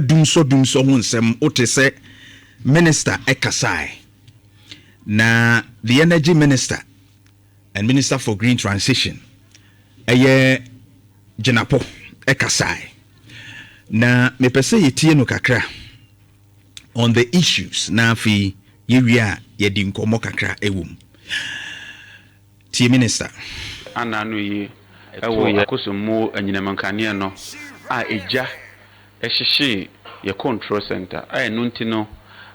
Dumsor hunsem ote se minister ekasai na the energy minister and minister for green transition eye Jenapo ekasai na mepese yetie no kakra on the issues na fi yewia yedi nkomo kakra ewum tie minister ananu yi ewo yakosomo anyinamankane no a eja ehyehe ye control center a enu ntino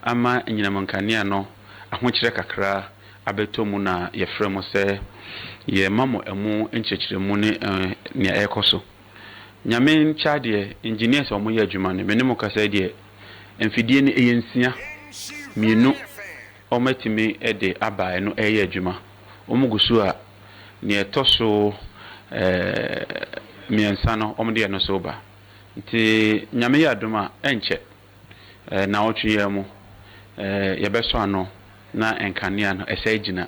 ama anyinamankane no ahokyere kakra abetomu na ye fremo se ye mamo emu enchechiremu ne ekoso nyame nchade engineers omo ye adwuma ne menemo kasa de emfidie ne eyensia mienu omatimi ede aba no eye adwuma omugusu a ne etoso miensa no omde no soba nti nyame ya adoma enche na otwe mu yebeso ano na enkania no esagina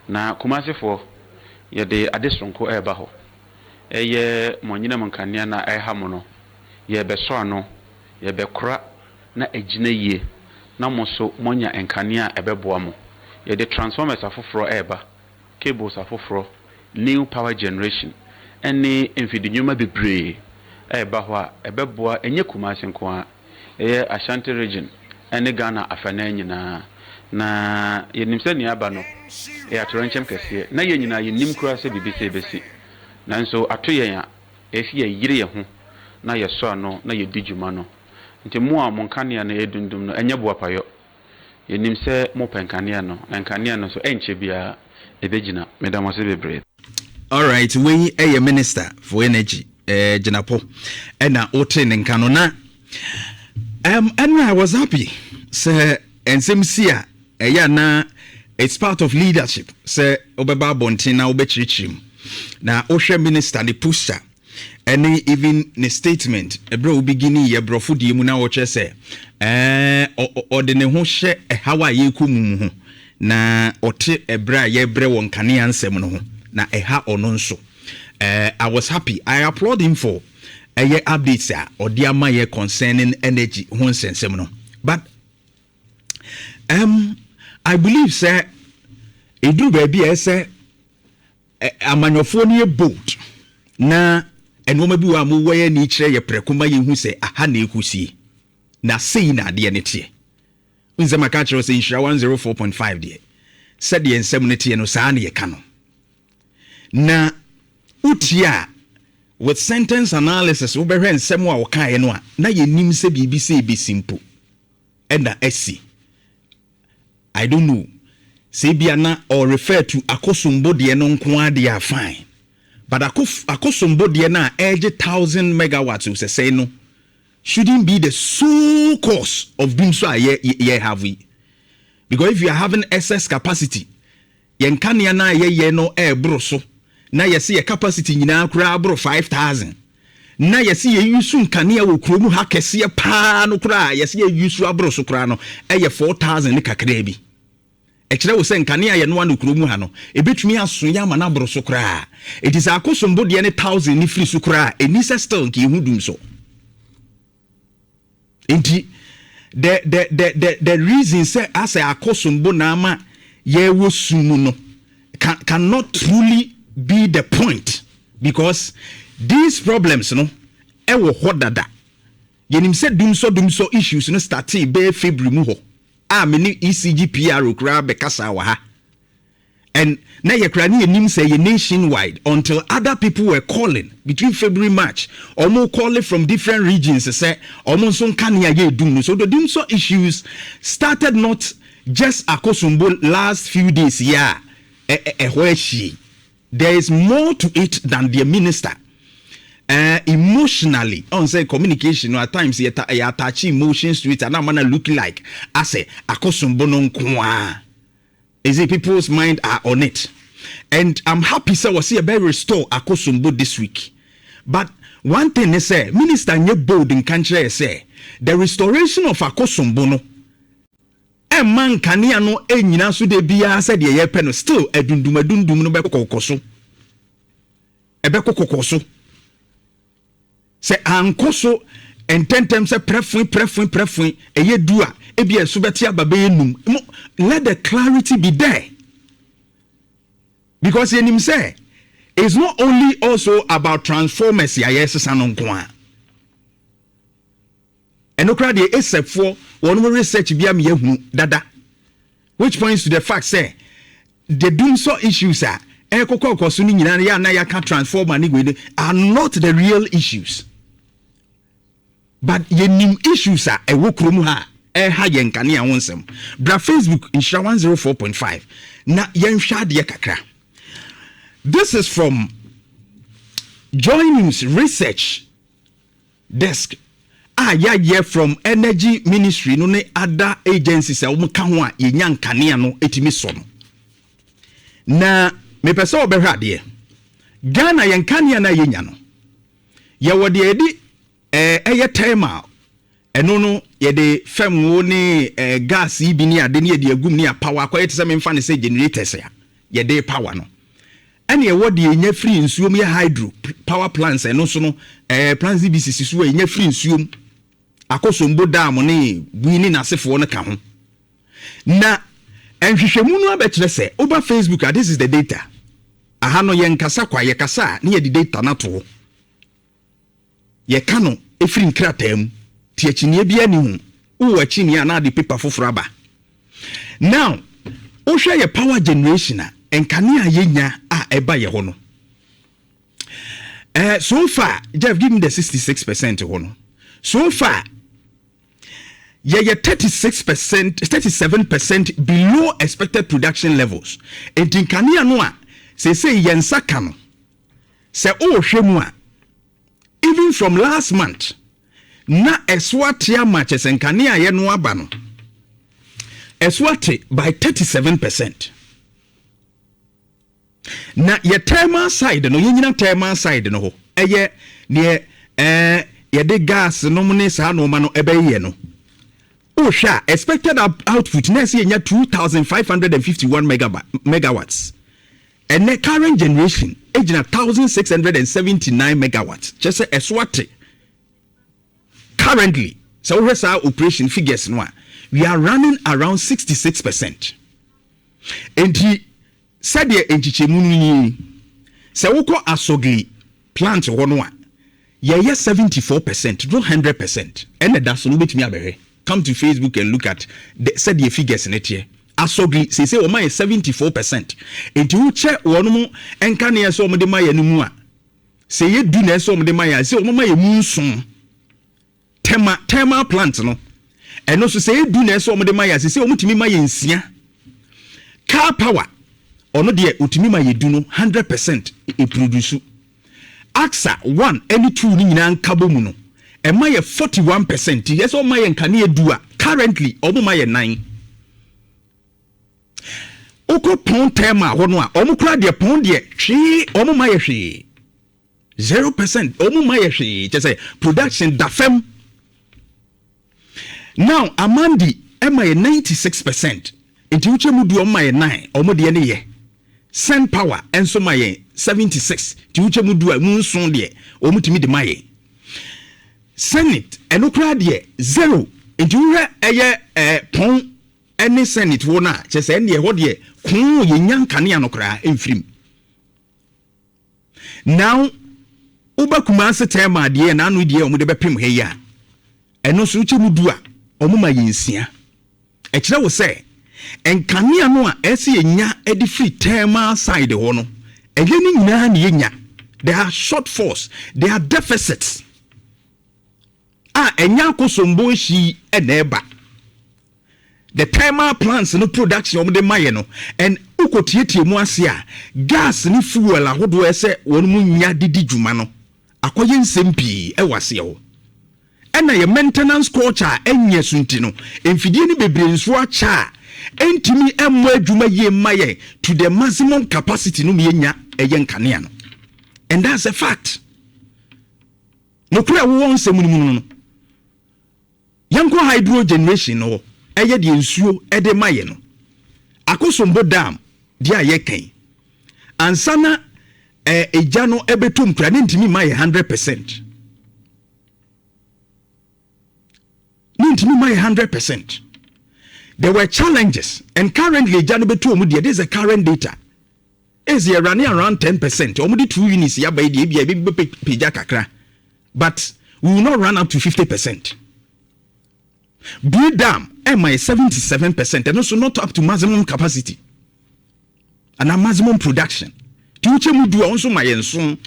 na kumasefo yede adesonko eba ho eye monyina mankania na ehamo no yebeso ano yebekora na agina yie na moso monya enkania ebeboa mo yede transformers afoforo eba cables afoforo new power generation any enfidinyuma bebre eba ho a ebeboa enye kumase nko a eye Ashanti region ene Ghana afana nyina na yenimse ni aba no atorenchem kese na yenyina yenim kura se bibise besi nanso atoyen a efi ye yire ye ho na yeso ano na yedijuma no nti mu a monkane na edundum no enye boa payo yenimse mo penkane no enkane no so enche bia ebegina medamase bebre. All right, we a minister for energy Jenapo ena ote nenkano na and I was happy say NCMC na it's part of leadership say obeba bontin na obechirichirim na ohwe minister the pusher any even the statement ebro beginning ye brofo die mu na wo che say ode ne ho hye hawa ye kumu ho na ote ebra ye bre won kane ansem no ho na eha ono nso I was happy. I applaud him for updates or dear my concerning energy sensem no. But I believe sir edu baby say amanyofo boat na enoma bi wa mo waye ni kire ye prekoma ye hu say aha na ekusie na sei na de ne tie unze maka kire say Nhyira 104.5 de said ye nsem ne tie no saa na ye ka no na utia with sentence analysis we behwe nsem a wokae no a na ye nim se bibi se be simple enda esi I don't know say bia na or refer to akosombo de no nko ade a fine but akosombo de na edge 1000 megawatts we say no shouldn't be the sole cause of Dumsor ye have we, because if you are having excess capacity yen kania na ye no bro so na yesi ye capacity nyina kura bro 5000 na yesi ye use nkania wo kromu ha kese pa no kura yesi ye use abro so kura no 4000 ne kakra bi e kire wo se nkania ye no anu kromu ha no ebetumi aso ya ma na bro so kura it is akosombo de ne 1000 ni free so kura enisa still nke hu Dumsor enti the reason say as akosombo na ma ye wo sumu no cannot truly be the point, because these problems no ewo hodada yenim se Dumsor issues no starting be February mu ho many ECGPR kra be kasa wa ha and na ye kra ni yenim say ye nationwide until other people were calling between February March almost calling from different regions say almost on kania ye dum so the Dumsor issues started not just akosombo last few days there is more to it than the minister. Emotionally, on say communication, at times you attach emotions to it, and I'm gonna look like I say akosombo no nkwa. Is it people's mind are on it? And I'm happy so was see a better restore akosombo this week. But one thing they say, minister nye bold in country say the restoration of akosombo no. Man kania no nyina so de bia said ye pe no still edundum no be kokoso se ankoso ententem se prefun eye dua ebi enso beti ababe enum. Let the clarity be there. Because yenim say it's not only also about transformers ya yes sanonko. Enokra de esefo one research bia me hu dada, which points to the fact say the Dumsor issues are ekokoko ni nyina ya na ya can transform ani are not the real issues, but yenim issues are ewo krom ha ha yenkane a wonsem bra Facebook Nhyira 104.5 na yenhwa de kakra. This is from Joy News Research Desk. Yeah, from Energy Ministry no ne other agencies a wo ka ho a yenya nkane no etimi so no. Na me pese obehwa de Ghana yenkane na yenya no. Ye wo de edi eye time eno no ye de fam wo ne gas bi ni ade ne ye de agum ne power akoye te se me mfa ne se generators ya ye de power no. Ene ye wo de yenya free nsuom ye hydro power plants eno so no plants BCC so yenya free nsuom akosombo dam ne buini na sefo no ka ho na enhwehwemu no abekire se over Facebook this is the data aha no yenkasa kwa yekasa ne ye di data na to ye ka no efiri nkratam ti achinie bia ni hu wo achinie na de paper foforo aba. Now wo hwe ye power generation a enkane a yenya a eba ye ho no so far Jeff give me the 66% ho no. So far yeah 37% below expected production levels. Entinkane anu a say yensa ka no say o hwemu a even from last month na eswate matches enkane a ye no aba no eswate by 37%. Na ye thermal side no yenyina thermal side no ho eye ne ye de gas no mne sa no ma no ebeye no o hwa expected output na se yenya 2551 megawatts and the current generation ejina 1679 megawatts just say eswate currently so we say operation figures no we are running around 66%. Enti said the enchichemu ni se woko asogli plant ho no a ye 74% not 100%. And that's no betimi abere. Come to Facebook and look at the said the figures in it here. Asogli say o my 74%. Enti wo che wono mu enka ne so mo de maye no mu a say ye du na so mo de maye say o mo maye mu nson thermal plant no eno so say ye du na so mo de maye say o mo timi maye nsia. Car power ono de utimi maye du no 100% e produce. AXA 1 any 2 ni nyina nkabo mu no e maye 41%. Yes o maye nkane edu a currently omo maye 9. Oko pon tema ho no a omo kura de pon de hwe omo maye hwe 0%. Omo maye hwe just say production da fem. Now Amandi e maye 96%. Enti uche mu du omo maye 9 omo de ne ye. Send power enso maye 76. Ti uche mu du a mu nson de omutimi de maye. Senate enokra de 0. Enti wo eye pon ene senate wo na che se ne ho de kun ye nyankane anokra emfrim. Now ubakuma se tema de na anu de omo de bepem he ya. Eno so uche mu du a omo maye nsia. E kire wo se enkane anu a ese enya edi free thermal side ho no eye ni nyina na yenya. There are shortfalls, there are deficits. Enya kosombo shi eneba. The thermal plants no production of the maye no and ukotieti mu ase a gas ni fuel ahodo ese won mu nya didi dwuma no akoye nsempi e wase ho. Ena ye maintenance culture enye sunti no emfidie ni bebre nso acha entimi emmo adwuma ye maye to the maximum capacity no menya eye nkane no. And that's a fact. No kura wo nsem ni mu no. Yanko hydro generation no eye de nsuo ede maye no. Akosombo dam dia ye kan. Ansana eja no ebetum kura ne ntimi maye 100%. into my 100%. There were challenges, and currently, this is a current data. Is running around 10%. Only 2 units here by the but we will not run up to 50%. Blue Dam, MI 77%, and also not up to maximum capacity and a maximum production. Tuche mudu also my enson.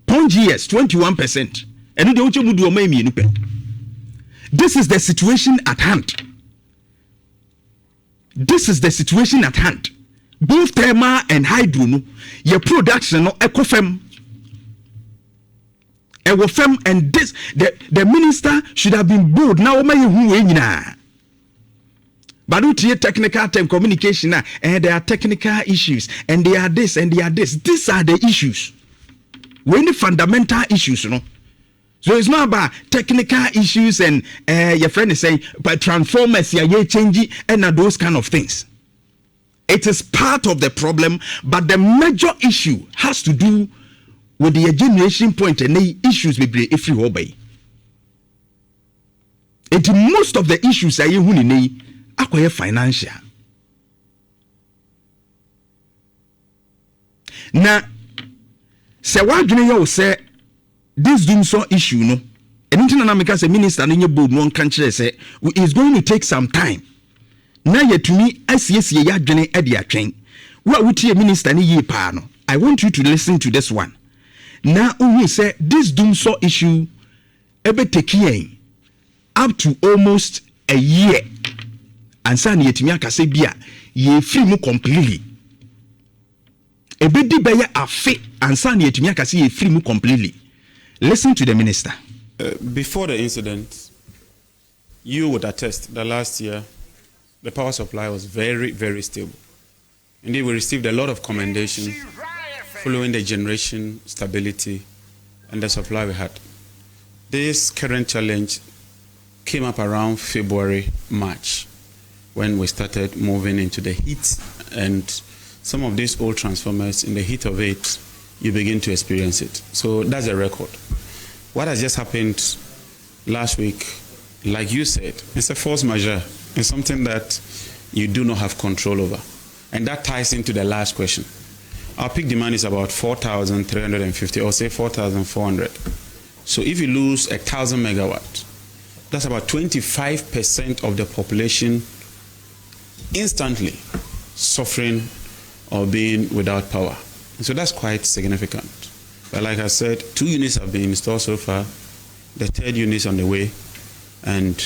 Pongies 21%. And the uche mudu my nupe. This is the situation at hand. This is the situation at hand. Both thermal and hydro, your production no ecofem. And this the minister should have been bold. Now but technical term communication and there are technical issues and they are this and they are this. These are the issues. When the fundamental issues, So it's not about technical issues and your friend is saying, but transformers, changing and those kind of things. It is part of the problem, but the major issue has to do with the generation point and the issues we bring if you obey. And most of the issues are acquire financial. Now, say what you say this Dumsor issue, no, and international say minister in your board no country say it's going to take some time. Now yet to me, yes, ya dwene e dia twen. What would a minister ni ye pa no? I want you to listen to this one. Now we say this Dumsor issue ebe take up to almost a year. And san yetimi akase bia ye free mu completely. Ebe di beye afe and san yetimi akase ye free mu completely. Listen to the minister. Before the incident, you would attest that last year the power supply was very, very stable. Indeed, we received a lot of commendation following the generation stability and the supply we had. This current challenge came up around February, March, when we started moving into the heat, and some of these old transformers, in the heat of it, you begin to experience it. So that's a record. What has just happened last week, like you said, it's a force majeure. It's something that you do not have control over. And that ties into the last question. Our peak demand is about 4,350, or say 4,400. So if you lose 1,000 megawatts, that's about 25% of the population instantly suffering or being without power. So that's quite significant. But like I said, 2 units have been installed so far. The 3rd unit is on the way. And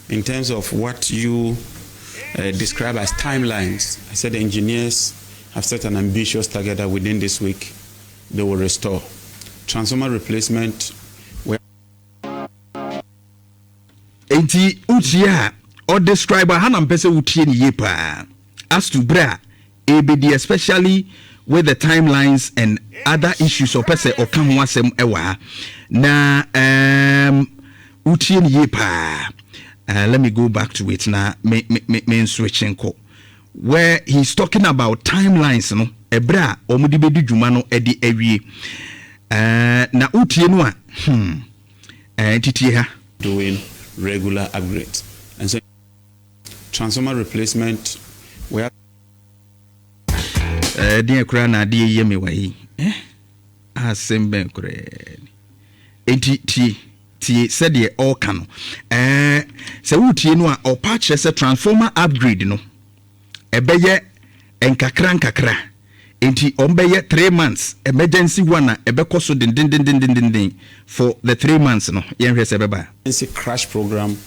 in terms of what you describe as timelines, I said the engineers have set an ambitious target that within this week they will restore. Transformer replacement. Enti utia or describe a hanam pese utie ni yepa. As to bra, ABD especially with the timelines and other issues or pese or come wasem ewa. Na utie ni yepa. Let me go back to it now. Me switching ko. Where he's talking about timelines, no? Ebra omudi bedu juma no edi ewie. Na utie no a titi ha doing regular upgrades. And so transformer replacement where dia kura na dia yeme wayi. Asembe kure. Tie said ye all can. Se wutie no a opa kire se transformer upgrade no. Ebeye enkakra. Enti ombeye 3 months emergency one na ebekoso din for the 3 months no. Yenhwe se beba. It's a crash program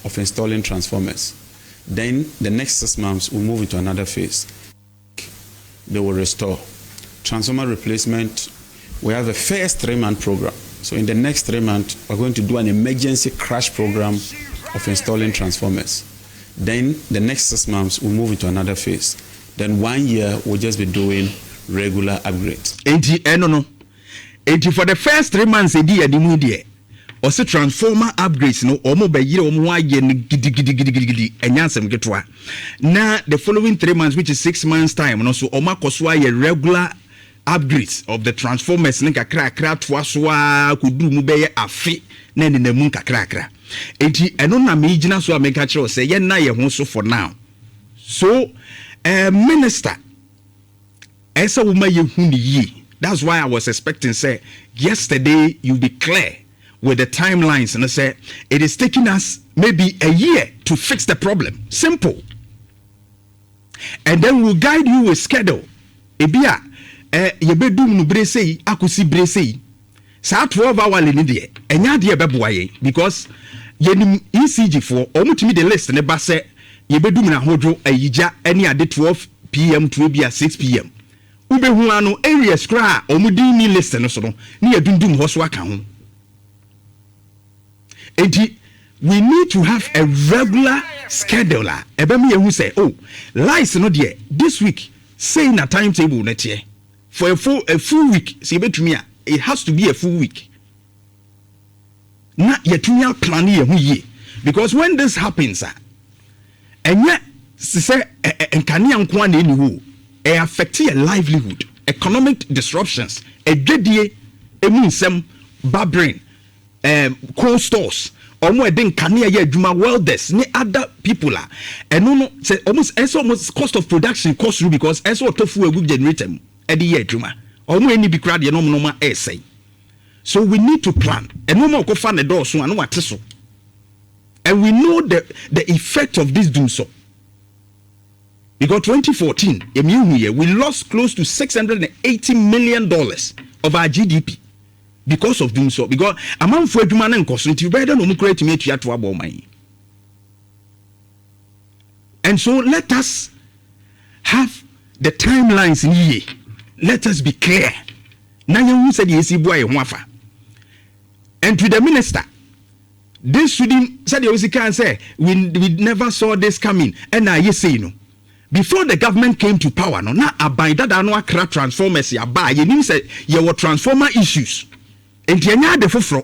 of installing transformers. Then the next 6 months we'll move into another phase. They will restore. Transformer replacement, we have a first 3-month program. So in the next 3 months, we're going to do an emergency crash program of installing transformers. Then the next 6 months, we'll move into another phase. Then 1 year, we'll just be doing regular upgrades. No. For the first 3 months, also transformer upgrades no omo be yire omo aye gidi enyansem getwa. Now the following 3 months, which is 6 months time, no so omo akoso aye regular upgrades of the transformers ne kakra toasoa kudu mu beye afe na ne namu kakra enti eno na me gina so ameka kire say ye na ye ho so for now. So minister esa wo ma ye hu ni yi. That's why I was expecting say yesterday you be clear with the timelines and I say it is taking us maybe a year to fix the problem. Simple. And then we'll guide you with schedule. Ebia yebedum no brese akusi brese sa 12 hour le ni de enya de beboa ye because yenim ECG for omutimi the list ne ba se yebedum na hodwo ayija ene ade 12 pm to ebia 6 pm ubehu ano area scra omudi ni list no so no ne yedundum ho so aka ho. Enti we need to have a regular scheduler. Ebemi yehu say, oh, lies no there this week. Say na timetable net here for a full week. See betumi it has to be a full week. Na yetumi plan yehu ye because when this happens, enye say enkani anko na eni ho e affect your livelihood, economic disruptions, edwedie emu nsem barbering, cold stores. Omo edin kania ye adwuma welders ni other people are and no say almost cost of production cost through because eso tofu egu generator edi ye adwuma omo eni bi kra de no no ma essay. So we need to plan and no more go fa ne door so anu wate so, and we know the effect of this Dumsor because 2014 we lost close to $680 million of our GDP because of Dumsor, because amount for adwuma na nkoso nti better no mukura timi atua to abomai. And so let us have the timelines in here. Let us be clear. Na you said yes boy ho afa. And to the minister, this shouldn't said you can say we never saw this coming. And now you say no. Before the government came to power, no na abida da no akra transformers ya ba ye nim say ye were transformer issues. And the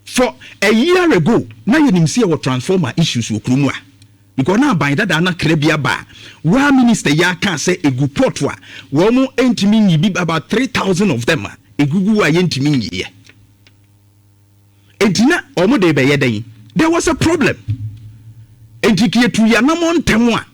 for a year ago, now you didn't see our transformer issues with Krumwa. Because now by that, I'm not Krebia Bar. One minister ya can't say a good potwa. One more entity about 3,000 of them. A Gugu entity ye. And Tina Omode Bayade, there was a problem. And to Yanamon Temwa.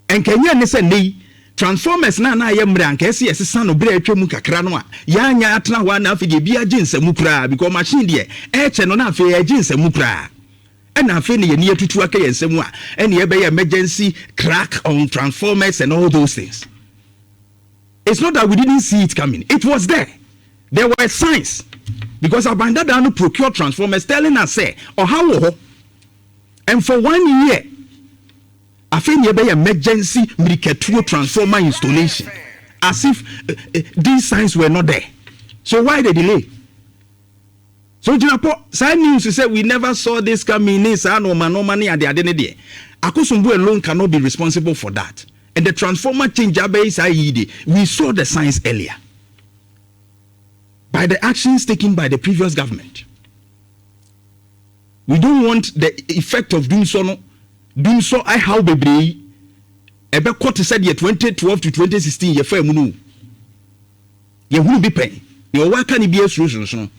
And Kenya say, transformers na yemre ankese yes san no bre atwa mu kakra no a ya nya atena ho na afi de bia ginsam kura because machine de che no na afi ya ginsam kura e na afi ne ye ne atutu aka yensam a e ne ye be emergency crack on transformers and all those things. It's not that we didn't see it coming, it was there were signs because abanda da no procure transformers telling us say or how and for 1 year I think you be emergency mirikatuo transformer installation as if these signs were not there. So why the delay? So Jinapo, side news say we never saw this coming. No money at the identity. Akosumbu alone cannot be responsible for that. And the transformer change base we saw the signs earlier by the actions taken by the previous government. We don't want the effect of doing so I how bebre ebe court said year 2012 to 2016 ye fa mu no ye hu bi pen ye waka ni bi esuro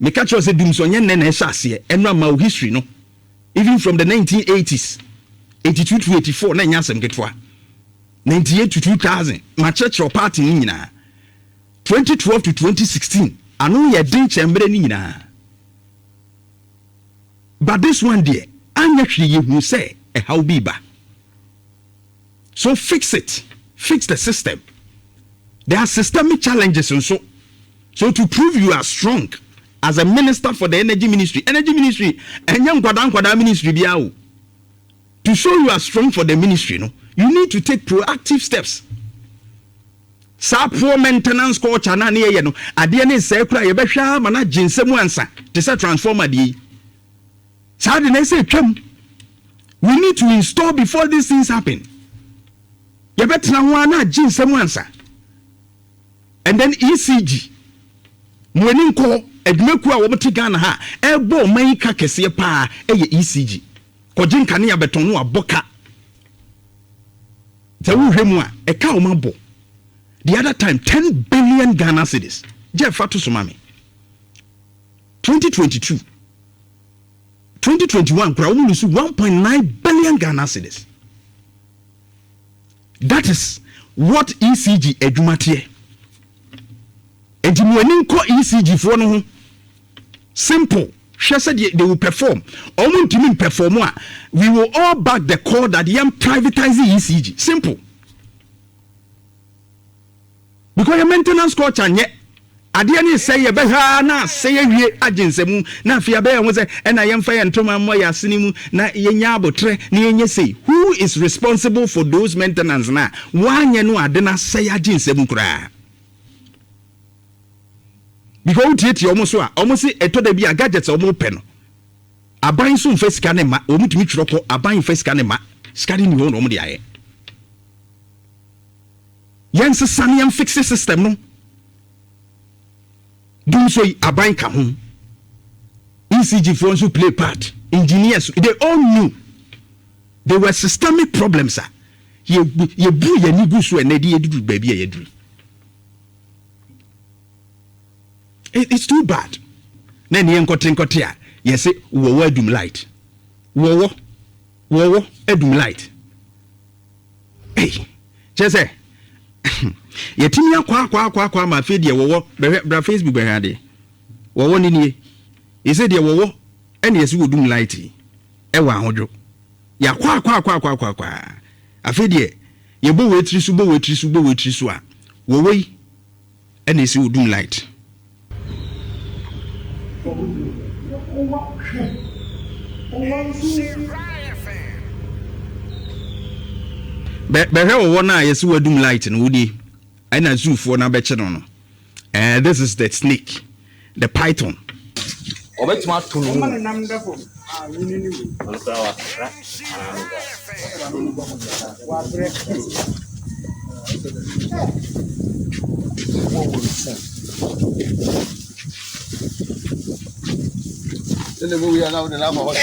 me catch us say Dumsor nye na ese eno ma history no even from the 1980s 82 to 84 na nya asem ketwa 98 to 2000 ma church party ni nyina 2012 to 2016 anu ye din chembre ni nyina. But this one there, and actually you say a how be ba. So fix it, fix the system. There are systemic challenges and so to prove you are strong as a minister for the energy ministry, and young kwada ministry biao. To show you are strong for the ministry, no, you need to take proactive steps. Sa poor maintenance culture na ne ye no, ade ne se kura ye behwa mana ginsemu ansa, te se transformer di. We need to install before these things happen. You better na ginsem answer. And then ECG. Mweni nko edmeku a woboti Ghana ha ebo man ka kese pa eye ECG. Kojin kane ya beton no aboka. So we remember a cow mabo. The other time 10 billion Ghana cedis. Jeff Fatu Sumami. 2022. 2021, Kraum lose 1.9 billion Ghana cedis. That is what ECG edumatie. Edimuanin ko ECG for no. Simple. She said they will perform. We will all back the call that they are privatizing ECG. Simple. Because your maintenance coach and yet Adiani say ye beha na say ye agency mu na fia be won say na ye mfa ye ntoma mo ya sinimu na ye nya abotre na ye nya say who is responsible for those maintenance na wanye no ade na say agency mu kura. Because tie almost eto da bia gadgets omo pe no aban so mfa sika ne ma omu tumi twiroko aban mfa sika ne ma sika ni ho no omo de aye yense saniam fix system no Dumsor aban ka ho ECG phones who play part engineers they all knew there were systemic problems ye bu ye ni gu so enedi edudu ba bia yeduru. It's too bad. Then the encote a yes wo adum light. Wo adum light. Hey, just say yetimi akwa ma fe de wo bra Facebook be hade. Wo ni nie. He said de wo ene yes wo dum light. E wa hodwo. Ya kwa. Afi de ye bo wetri su a. Wo yi ene yes wo dum light. Behe wo na yesu wadum light no wudi ana zoofo na be che no. This is the snake, the python. Obetuma to no. Then the movie are now the lava hot.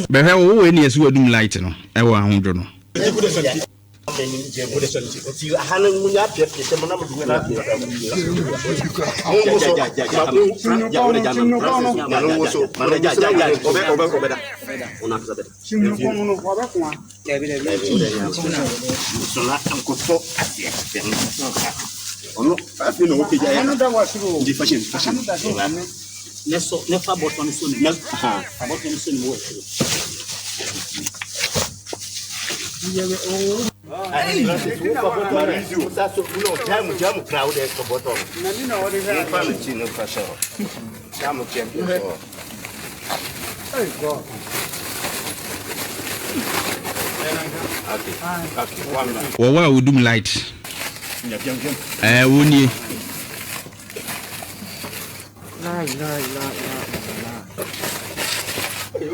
Behe wo eni yesu wadum light no e wa ahondwo no. Wa wudum light. Woni.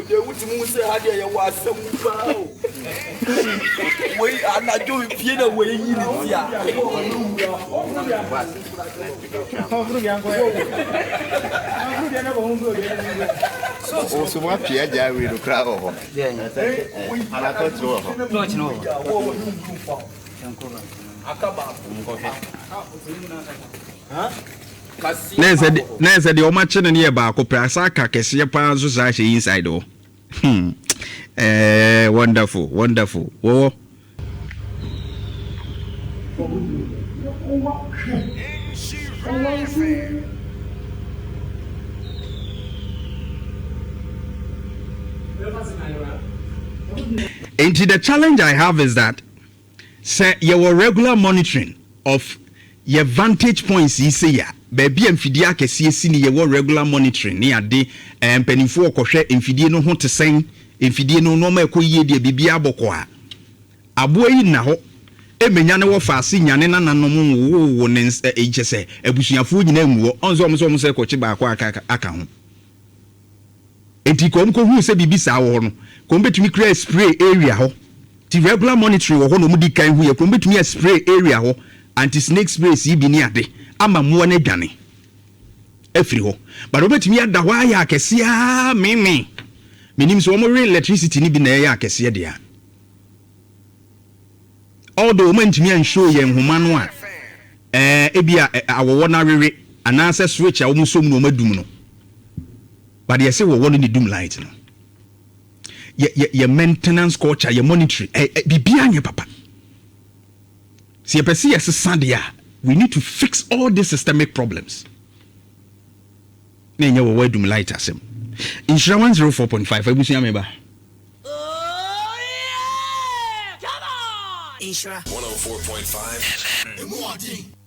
You would say how there was some way and I do it away in so what Pierre will crowd over. Nese de omache ne ye ba ko prasa ka kese pa so sa she inside o. Wonderful. Wo. And the challenge I have is that say your regular monitoring of your vantage points you say ya baby mfidie akese si ni your regular monitoring ni ade mpanifo okohwe mfidie no ho tesen mfidie no no ma ekoyie de bibia aboko a abo yi na ho emenya ne wo faase nyane na nanom wo ne ejese abusuafo nyina muwo onzo omso se kochi ba akwa aka ho enti kom ko hu se bibi sa wo no kom betumi kra spray area ho ti regular monitoring wo ho no mu di kan hu ye kom betumi spray area ho anti snake spray si bi ni ade ama mo na dwane afiri ho but obetumi ada ho aya akese a menim so mo electricity ni bi na ya akese de a although man timi an show ye nhoma no a ebia awowo na rere anase switch a wo musom no madum no but ye say wo no ni dum light no ye maintenance culture ye monitoring bibia anya papa si ye pese yes sadia we need to fix all these systemic problems na nya wo dum light asem Nhyira 104.5 abusia meba Nhyira 104.5 FM.